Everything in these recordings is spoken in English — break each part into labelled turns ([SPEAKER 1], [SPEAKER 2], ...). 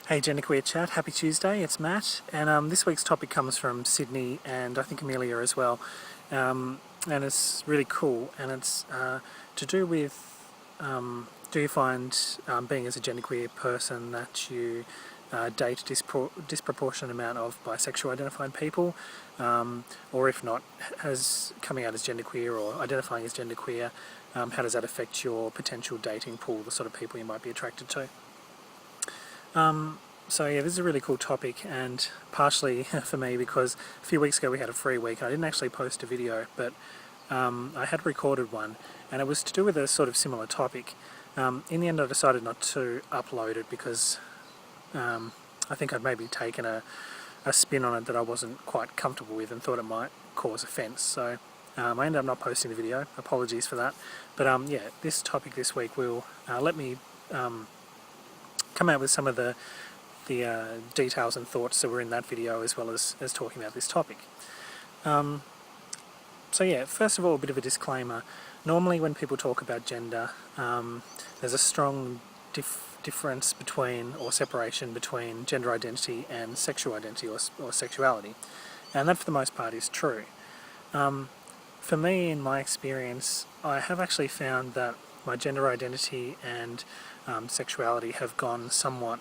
[SPEAKER 1] Hey Genderqueer Chat, happy Tuesday, it's Matt, and this week's topic comes from Sydney and I think Amelia as well, and it's really cool, and it's to do with do you find being as a genderqueer person that you date disproportionate amount of bisexual identified people, or if not, has coming out as genderqueer or identifying as genderqueer, how does that affect your potential dating pool, the sort of people you might be attracted to? So yeah, this is a really cool topic, and partially for me because a few weeks ago we had a free week. I didn't actually post a video, but I had recorded one, and it was to do with a sort of similar topic. In the end I decided not to upload it because I think I'd maybe taken a spin on it that I wasn't quite comfortable with and thought it might cause offence. So I ended up not posting the video. Apologies for that. But yeah, this topic this week will let me come out with some of the details and thoughts that were in that video, as well as talking about this topic. So yeah, first of all, a bit of a disclaimer. Normally when people talk about gender, there's a strong difference between, or separation between, gender identity and sexual identity or sexuality. And that for the most part is true. For me, in my experience, I have actually found that my gender identity and sexuality have gone somewhat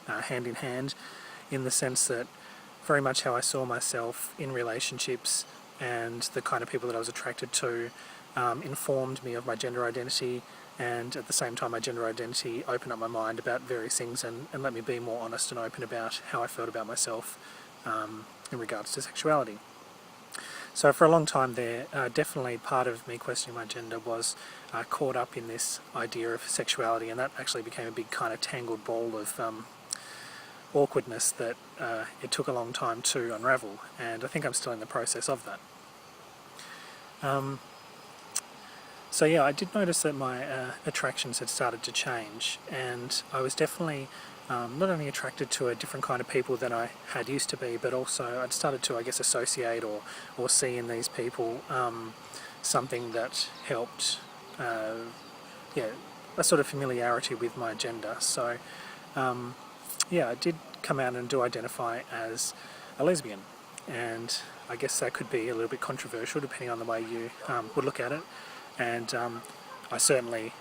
[SPEAKER 1] hand in hand, in the sense that very much how I saw myself in relationships and the kind of people that I was attracted to informed me of my gender identity, and at the same time my gender identity opened up my mind about various things and let me be more honest and open about how I felt about myself in regards to sexuality. So for a long time there, definitely part of me questioning my gender was caught up in this idea of sexuality, and that actually became a big kind of tangled ball of awkwardness that it took a long time to unravel, and I think I'm still in the process of that. So yeah, I did notice that my attractions had started to change, and I was definitely not only attracted to a different kind of people than I had used to be, but also I'd started to, I guess, associate or see in these people something that helped, yeah, a sort of familiarity with my gender. So yeah, I did come out and do identify as a lesbian, and I guess that could be a little bit controversial depending on the way you would look at it, and I certainly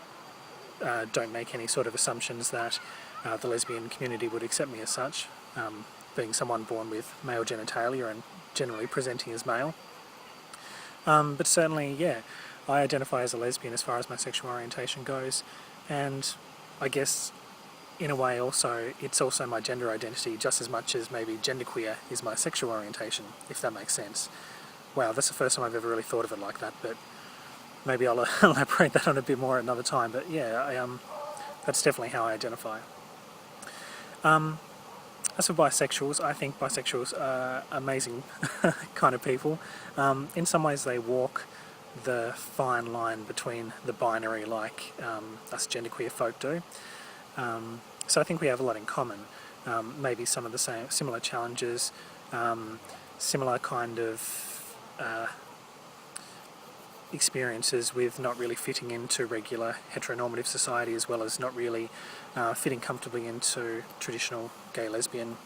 [SPEAKER 1] don't make any sort of assumptions that the lesbian community would accept me as such, being someone born with male genitalia and generally presenting as male. But certainly, yeah, I identify as a lesbian as far as my sexual orientation goes, and I guess in a way also it's also my gender identity just as much as maybe genderqueer is my sexual orientation, if that makes sense. Wow, that's the first time I've ever really thought of it like that, but maybe I'll elaborate that on a bit more at another time. But yeah, that's definitely how I identify. As for bisexuals, I think bisexuals are amazing kind of people. In some ways they walk the fine line between the binary, like us genderqueer folk do. So I think we have a lot in common. Maybe some of the similar challenges, similar kind of experiences with not really fitting into regular heteronormative society, as well as not really fitting comfortably into traditional gay lesbian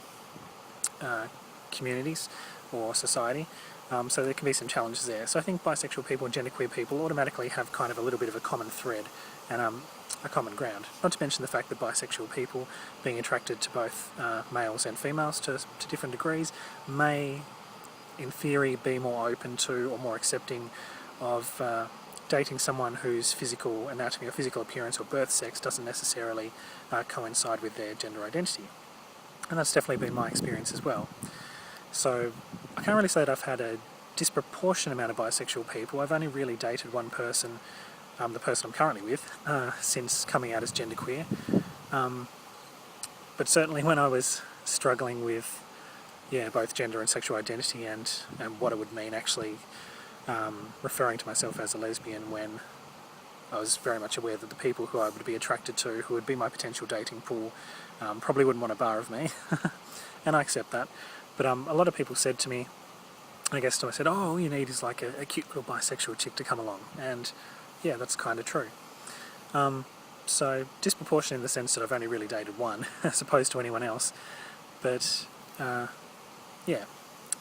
[SPEAKER 1] communities or society. So there can be some challenges there. So I think bisexual people and genderqueer people automatically have kind of a little bit of a common thread and a common ground. Not to mention the fact that bisexual people, being attracted to both males and females to different degrees, may in theory be more open to or more accepting of dating someone whose physical anatomy or physical appearance or birth sex doesn't necessarily coincide with their gender identity. And that's definitely been my experience as well. So I can't really say that I've had a disproportionate amount of bisexual people. I've only really dated one person, the person I'm currently with, since coming out as genderqueer. But certainly when I was struggling with both gender and sexual identity and what it would mean actually referring to myself as a lesbian, when I was very much aware that the people who I would be attracted to, who would be my potential dating pool, probably wouldn't want a bar of me, and I accept that. But a lot of people said to me, I guess I said, oh, all you need is like a cute little bisexual chick to come along, and yeah, that's kind of true. So disproportionate in the sense that I've only really dated one as opposed to anyone else, but yeah,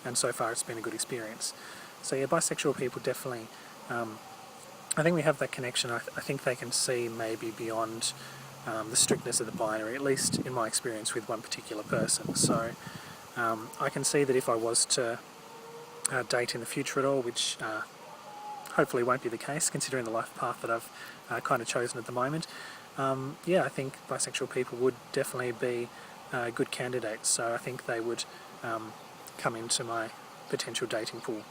[SPEAKER 1] and so far it's been a good experience. So yeah, bisexual people definitely, I think we have that connection. I think they can see maybe beyond the strictness of the binary, at least in my experience with one particular person. So I can see that if I was to date in the future at all, which hopefully won't be the case considering the life path that I've kind of chosen at the moment, yeah, I think bisexual people would definitely be good candidates. So I think they would come into my potential dating pool.